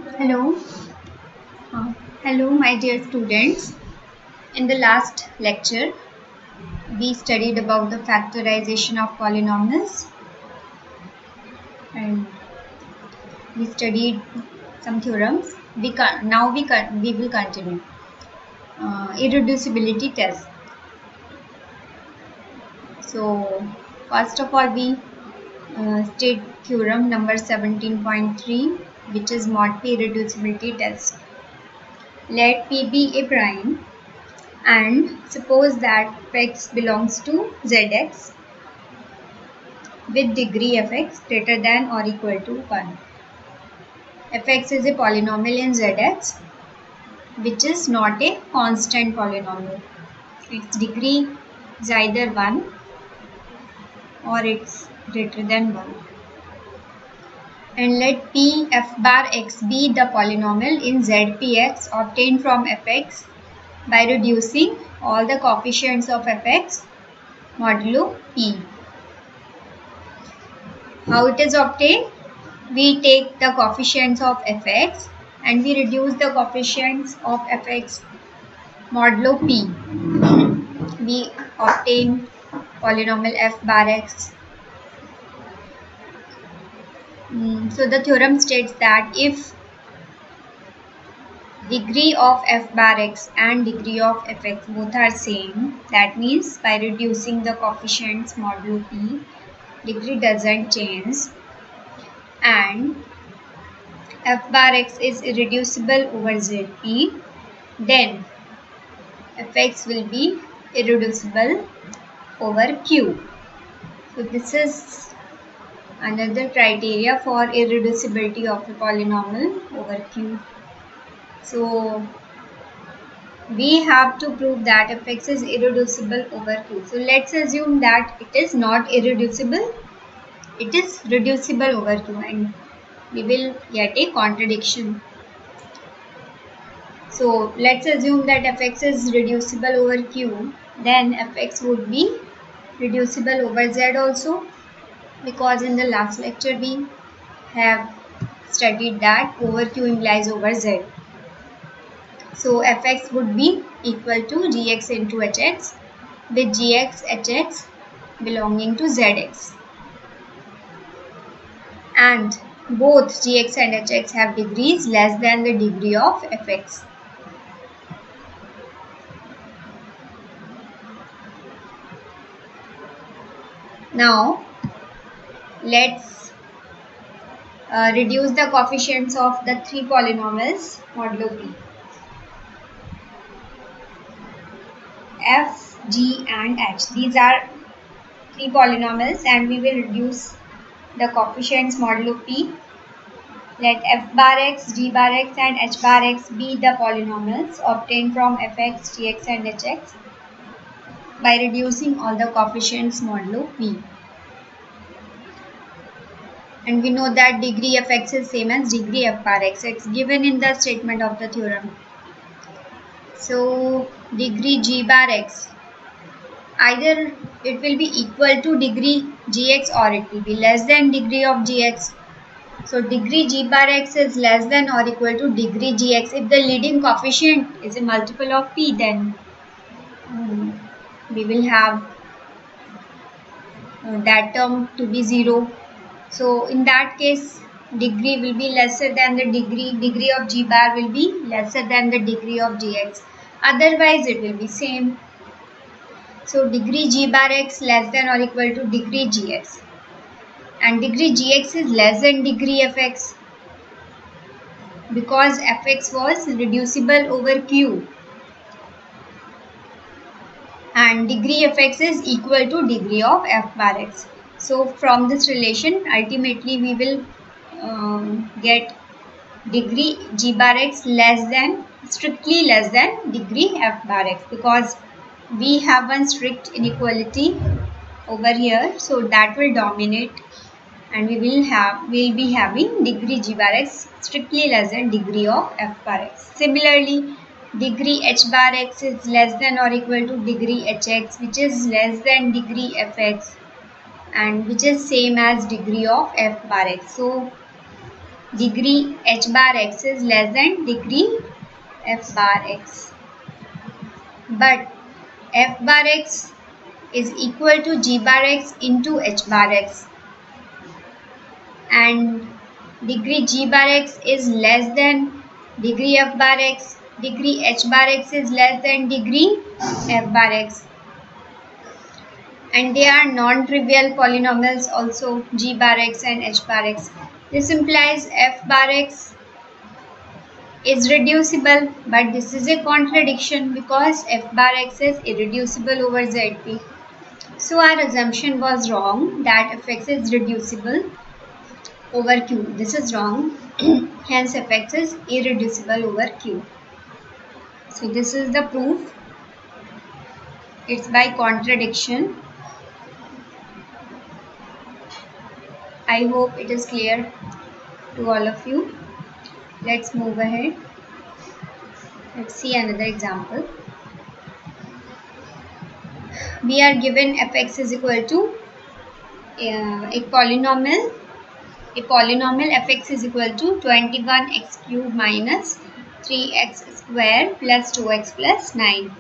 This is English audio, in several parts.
Hello. Uh, Hello, my dear students. In the last lecture, we studied about the factorization of polynomials and we studied some theorems. We will continue. Irreducibility test. So, first of all, we state theorem number 17.3, which is mod P irreducibility test. Let P be a prime and suppose that x belongs to zx with degree fx greater than or equal to 1. Fx is a polynomial in zx which is not a constant polynomial. Its degree is either 1 or it's greater than 1. And let p f bar x be the polynomial in zpx obtained from fx by reducing all the coefficients of fx modulo p. How it is obtained? We take the coefficients of fx and we reduce the coefficients of fx modulo p. We obtain polynomial f bar x. So the theorem states that if degree of f bar x and degree of fx both are same, that means by reducing the coefficients modulo p, degree doesn't change, and f bar x is irreducible over zp, then fx will be irreducible over q. So this is another criteria for irreducibility of a polynomial over q. So we have to prove that fx is irreducible over q. So let's assume that it is not irreducible, it is reducible over q, and we will get a contradiction. So let's assume that fx is reducible over q, then fx would be reducible over z also, because in the last lecture we have studied that over q implies over z. So fx would be equal to gx into hx with gx hx belonging to zx, and both gx and hx have degrees less than the degree of fx. Now let's reduce the coefficients of the three polynomials modulo p. F, g and h. These are three polynomials and we will reduce the coefficients modulo p. Let f bar x, g bar x and h bar x be the polynomials obtained from fx, gx and hx by reducing all the coefficients modulo p. And we know that degree of x is same as degree f bar x. It's given in the statement of the theorem. So degree g bar x, either it will be equal to degree gx or it will be less than degree of gx. So degree g bar x is less than or equal to degree gx. If the leading coefficient is a multiple of p, then we will have that term to be 0. So in that case, degree will be lesser than the degree of g bar will be lesser than the degree of gx. Otherwise, it will be same. So degree g bar x less than or equal to degree gx, and degree gx is less than degree fx because fx was reducible over q, and degree fx is equal to degree of f bar x. So from this relation, ultimately we will get degree g bar x strictly less than degree f bar x, because we have one strict inequality over here, so that will dominate, and we will be having degree g bar x strictly less than degree of f bar x. Similarly, degree h bar x is less than or equal to degree hx, which is less than degree fx and which is same as degree of f bar x. So degree h bar x is less than degree f bar x. But f bar x is equal to g bar x into h bar x, and degree g bar x is less than degree f bar x, degree h bar x is less than degree f bar x, and they are non-trivial polynomials also, g bar x and h bar x. This implies f bar x is reducible, but this is a contradiction because f bar x is irreducible over zp. So our assumption was wrong that fx is reducible over q. This is wrong. Hence fx is irreducible over q. So this is the proof. It's by contradiction. I hope it is clear to all of you. Let's move ahead. Let's see another example. We are given fx is equal to a polynomial fx is equal to 21x cube minus 3x square plus 2x plus 9.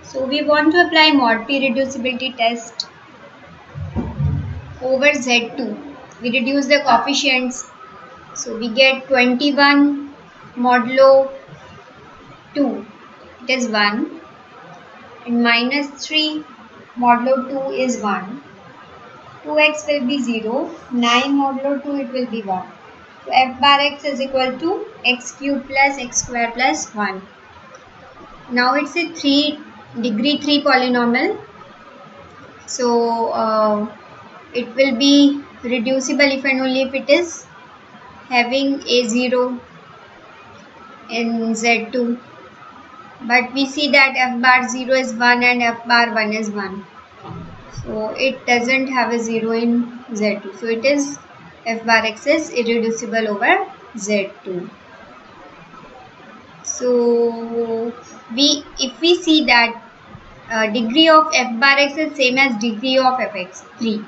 So we want to apply mod p reducibility test over z2. We reduce the coefficients. So we get 21 modulo 2, it is 1, and minus 3 modulo 2 is 1. 2x will be 0, 9 modulo 2 it will be 1. So f bar x is equal to x cube plus x square plus 1. Now it's a degree 3 polynomial. So it will be reducible if and only if it is having a 0 in z2. But we see that f bar 0 is 1 and f bar 1 is 1. So it doesn't have a 0 in z2. So it is f bar x is irreducible over z2. So if we see that degree of f bar x is same as degree of fx 3,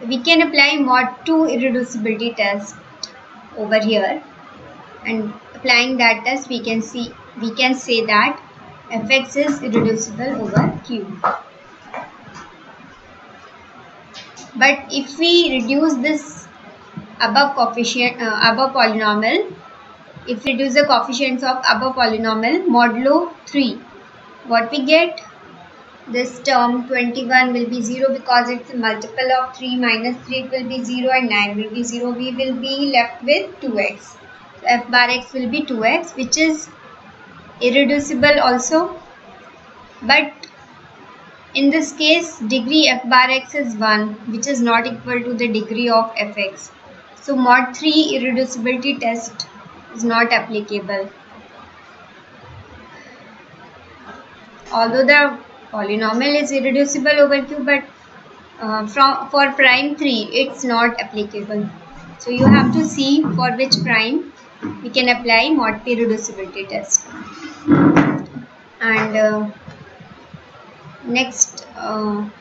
we can apply mod 2 irreducibility test over here, and applying that test we can say that fx is irreducible over q. But if we reduce this above polynomial, if we reduce the coefficients of above polynomial modulo 3, what we get? This term 21 will be 0 because it's a multiple of 3, minus 3 it will be 0, and 9 will be 0. We will be left with 2x. So f bar x will be 2x, which is irreducible also. But in this case, degree f bar x is 1, which is not equal to the degree of fx. So mod 3 irreducibility test is not applicable. Although the polynomial is irreducible over q, but for prime 3 it's not applicable. So you have to see for which prime we can apply mod p reducibility test. And next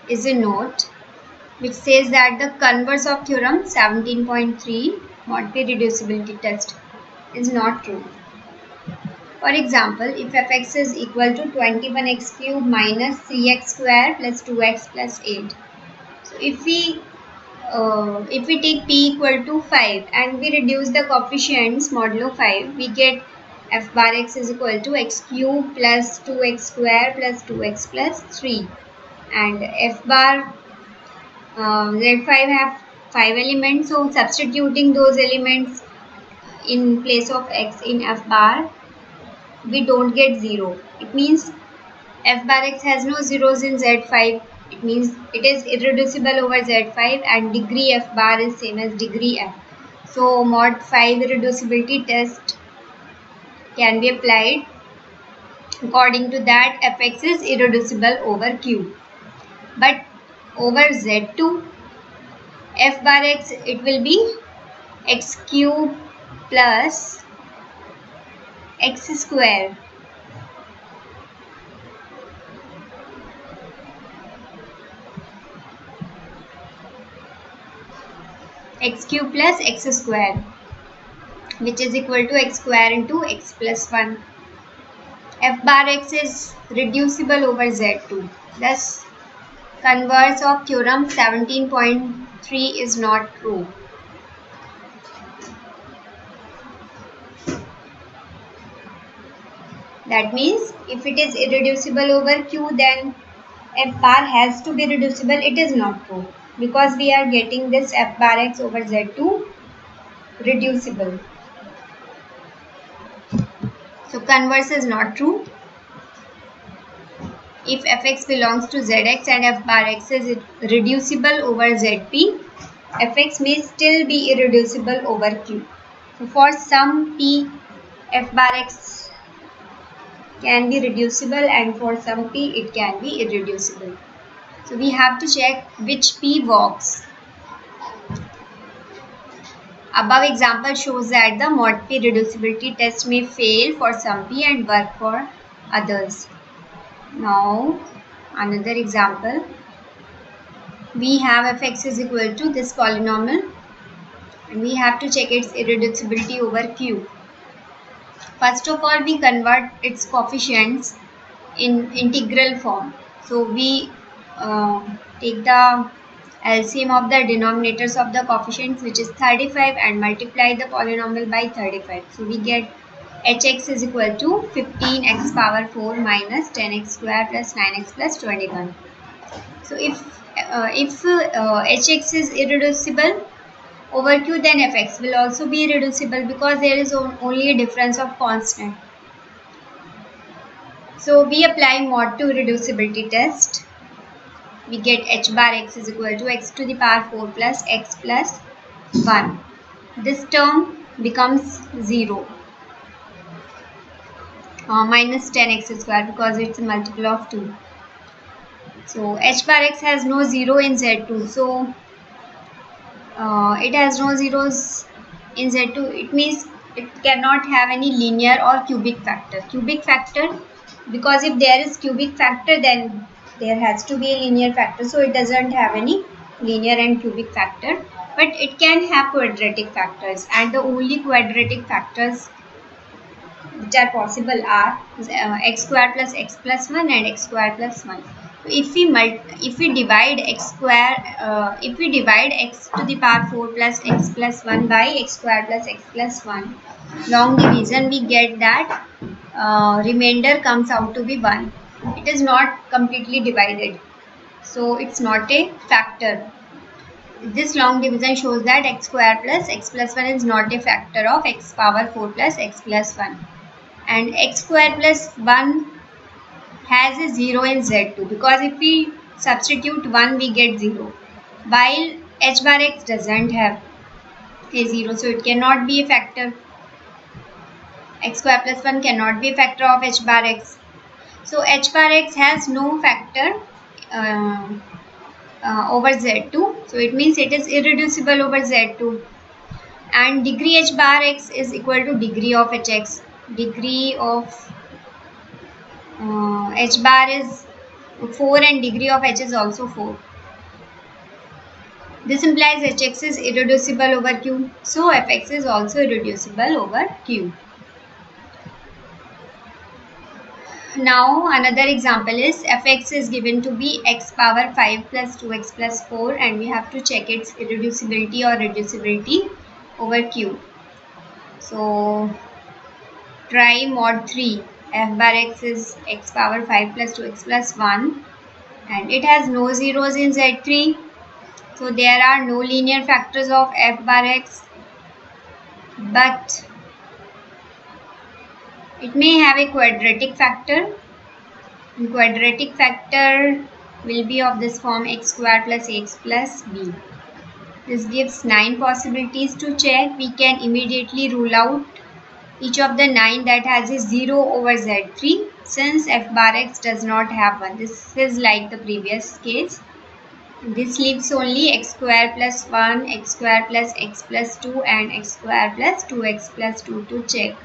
is a note which says that the converse of theorem 17.3 mod p reducibility test is not true. For example, if fx is equal to 21x cube minus 3x square plus 2x plus 8. So if we take p equal to 5 and we reduce the coefficients modulo 5, we get f bar x is equal to x cube plus 2x square plus 2x plus 3, and f bar z5 have 5 elements, so substituting those elements in place of x in f bar, we don't get 0. It means f bar x has no zeros in z5. It means it is irreducible over z5, and degree f bar is same as degree f. So mod 5 reducibility test can be applied. According to that, fx is irreducible over q. But over z2, f bar x, it will be x cube plus x square x cube plus x square, which is equal to x square into x plus 1. F bar x is reducible over Z2. Thus, converse of theorem 17.3 is not true. That means if it is irreducible over Q, then F bar has to be reducible. It is not true because we are getting this F bar x over Z2 reducible. So converse is not true. If fx belongs to zx and f bar x is reducible over zp, fx may still be irreducible over q. So for some p, f bar x can be reducible, and for some p it can be irreducible. So we have to check which p works. Above example shows that the mod p reducibility test may fail for some p and work for others. Now another example, we have fx is equal to this polynomial and we have to check its irreducibility over q. First of all, we convert its coefficients in integral form. So we take the LCM of the denominators of the coefficients, which is 35, and multiply the polynomial by 35. So we get hx is equal to 15x power 4 minus 10x square plus 9x plus 21. So if hx is irreducible over q, then fx will also be irreducible because there is only a difference of constant. So we apply mod 2 reducibility test. We get h bar x is equal to x to the power 4 plus x plus 1. This term becomes 0. Minus 10x square because it's a multiple of 2. So h bar x has no 0 in Z2. So it has no zeros in Z2. It means it cannot have any linear or cubic factor. Cubic factor, because if there is cubic factor, then there has to be a linear factor. So it doesn't have any linear and cubic factor, but it can have quadratic factors, and the only quadratic factors which are possible are x square plus x plus 1 and x square plus 1. So if we divide x to the power 4 plus x plus 1 by x square plus x plus 1, long division, we get that remainder comes out to be 1. It is not completely divided, so it's not a factor. This long division shows that x square plus x plus 1 is not a factor of x power 4 plus x plus 1. And x square plus 1 has a 0 in Z2 because if we substitute 1, we get 0. While h bar x doesn't have a 0, so it cannot be a factor. X square plus 1 cannot be a factor of h bar x. So h bar x has no factor over Z2. So it means it is irreducible over Z2. And degree h bar x is equal to degree of hx. Degree of h bar is 4 and degree of h is also 4. This implies hx is irreducible over q. So fx is also irreducible over q. Now another example is fx is given to be x power 5 plus 2x plus 4, and we have to check its irreducibility or reducibility over q. So try mod 3. F bar x is x power 5 plus 2x plus 1, and it has no zeros in Z3. So there are no linear factors of f bar x, but it may have a quadratic factor. And quadratic factor will be of this form x square plus ax plus b. This gives 9 possibilities to check. We can immediately rule out each of the 9 that has a 0 over Z3 since f bar x does not have one. This is like the previous case. This leaves only x square plus 1, x square plus x plus 2 and x square plus 2x plus 2 to check.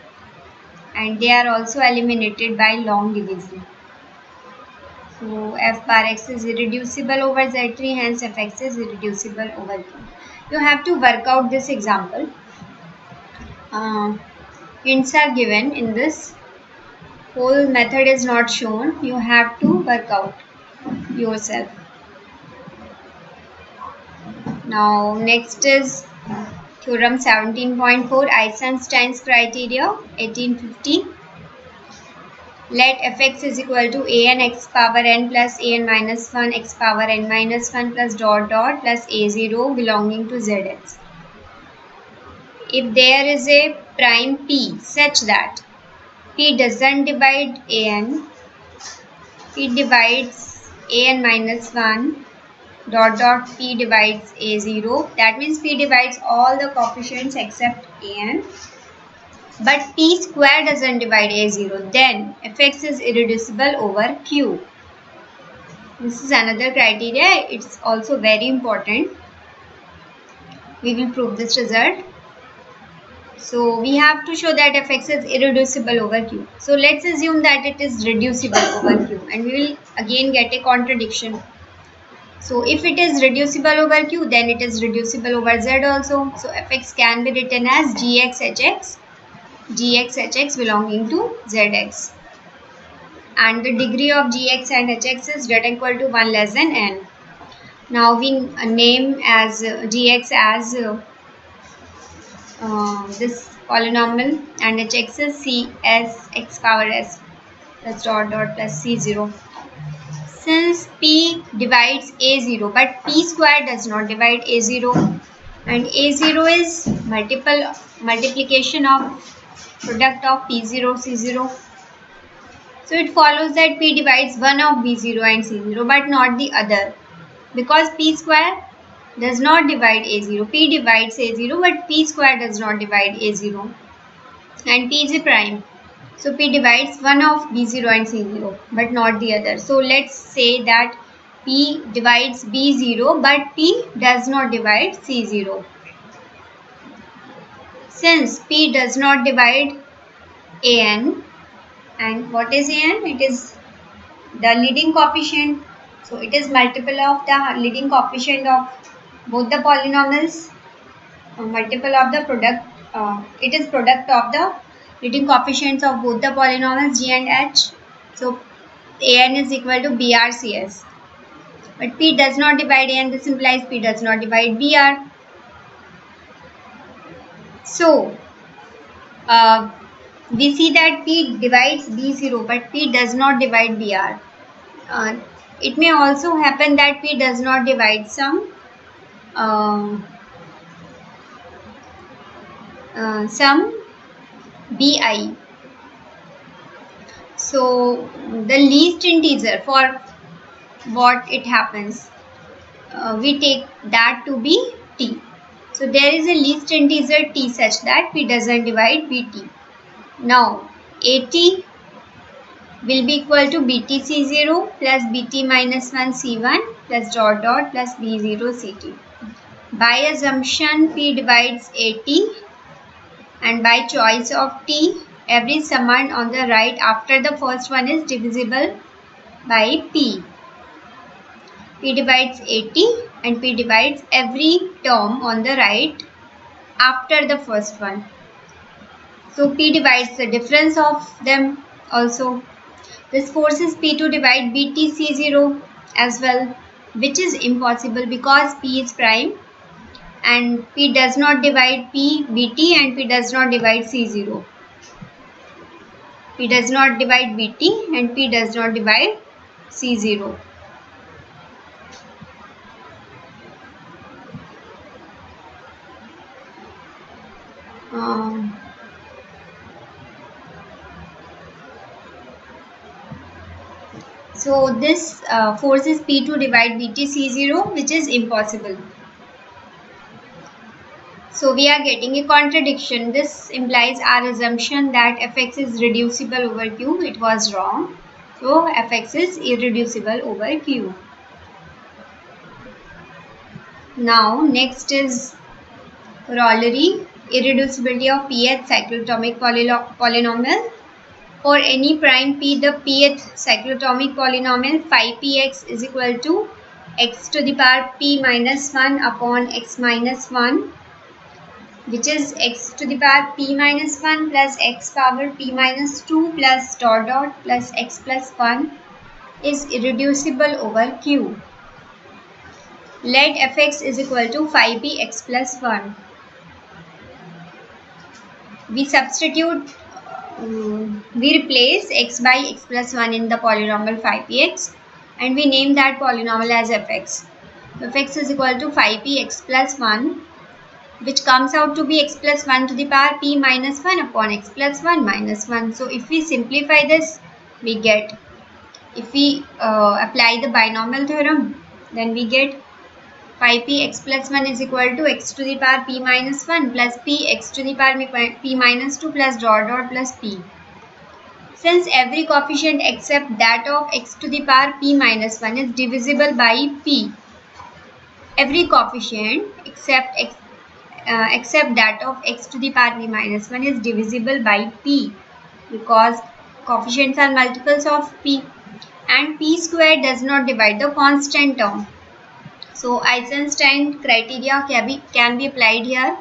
And they are also eliminated by long division. So f bar x is irreducible over Z3, hence fx is irreducible over q. You have to work out this example. Hints are given in this. Whole method is not shown. You have to work out yourself. Now next is theorem 17.4, Eisenstein's criteria, 1850. Let fx is equal to an x power n plus an minus 1 x power n minus 1 plus dot dot plus a0 belonging to zx. If there is a prime p such that p doesn't divide an, p divides an minus 1 dot dot p divides a0, that means p divides all the coefficients except an, but p square doesn't divide a0, then fx is irreducible over q. This is another criteria. It's also very important. We will prove this result. So we have to show that fx is irreducible over q. So let's assume that it is reducible over q, and we will again get a contradiction. So if it is reducible over q, then it is reducible over z also. So fx can be written as gx hx belonging to zx. And the degree of gx and hx is greater equal to 1 less than n. Now we name as gx as this polynomial and hx is cs x power s plus dot dot plus c0. Since p divides a0 but p square does not divide a0, and a0 is multiplication of product of p0 c0, so it follows that p divides one of b0 and c0 but not the other, because p square does not divide a0. P divides a0 but p square does not divide a0, and p is a prime, so p divides one of b0 and c0 but not the other. So let's say that p divides b0 but p does not divide c0. Since p does not divide an, and what is an? It is the leading coefficient. So it is multiple of the leading coefficient of both the polynomials, multiple of the product. It is product of the leading coefficients of both the polynomials g and h. So an is equal to brcs. But p does not divide an. This implies p does not divide br. So we see that p divides b0 but p does not divide br. It may also happen that p does not divide some bi. So the least integer for what it happens, we take that to be t. So there is a least integer t such that p doesn't divide bt. Now at will be equal to bt c0 plus bt minus 1 c1 plus dot dot plus b0 ct. By assumption p divides at, and by choice of t, every summand on the right after the first one is divisible by p. P divides at and p divides every term on the right after the first one. So p divides the difference of them also. This forces p to divide bt c0 as well, which is impossible because p is prime, and p does not divide p bt and p does not divide c0. P does not divide bt and p does not divide c0. So this forces p to divide bt c0, which is impossible. So we are getting a contradiction. This implies our assumption that fx is reducible over q. It was wrong. So fx is irreducible over q. Now next is corollary, irreducibility of pth cyclotomic polynomial. For any prime p, the pth cyclotomic polynomial phi px is equal to x to the power p minus 1 upon x minus 1, which is x to the power p minus 1 plus x power p minus 2 plus dot dot plus x plus 1 is irreducible over Q. Let fx is equal to phi p x plus 1. We substitute, we replace x by x plus 1 in the polynomial phi px and we name that polynomial as fx. Fx is equal to phi p x plus 1, which comes out to be x plus 1 to the power p minus 1 upon x plus 1 minus 1. So if we simplify this, we get, if we apply the binomial theorem, then we get phi p x plus 1 is equal to x to the power p minus 1 plus p x to the power p minus 2 plus dot dot plus p. Since every coefficient except that of x to the power p minus 1 is divisible by p, every coefficient except that of x to the power p minus 1 is divisible by p, because coefficients are multiples of p and p square does not divide the constant term. So Eisenstein criteria can be applied here.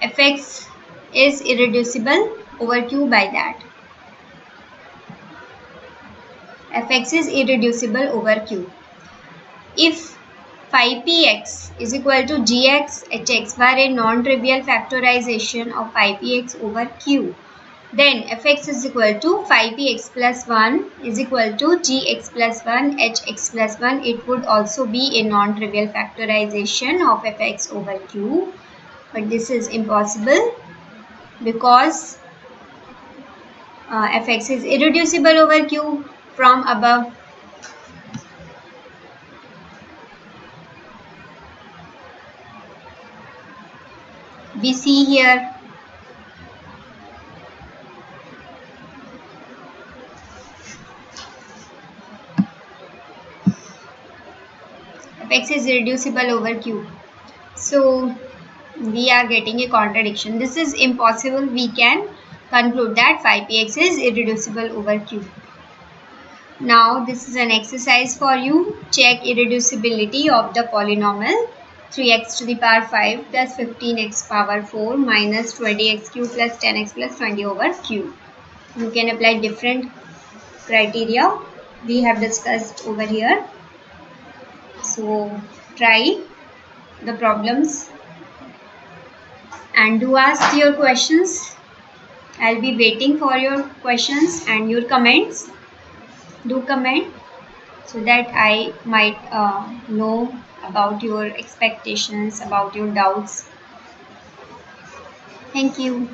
Fx is irreducible over Q by that. Fx is irreducible over Q. If phi px is equal to gx hx bar, a non-trivial factorization of phi px over Q, then fx is equal to phi px plus 1 is equal to gx plus 1 hx plus 1. It would also be a non-trivial factorization of fx over Q, but this is impossible because fx is irreducible over Q. From above, we see here fx is irreducible over Q. So we are getting a contradiction. This is impossible. We can conclude that phi px is irreducible over Q. Now this is an exercise for you. Check irreducibility of the polynomial 3x to the power 5 plus 15x power 4 minus 20x cube plus 10x plus 20 over Q. You can apply different criteria we have discussed over here. So try the problems and do ask your questions. I'll be waiting for your questions and your comments. Do comment so that I might know about your expectations, about your doubts. Thank you.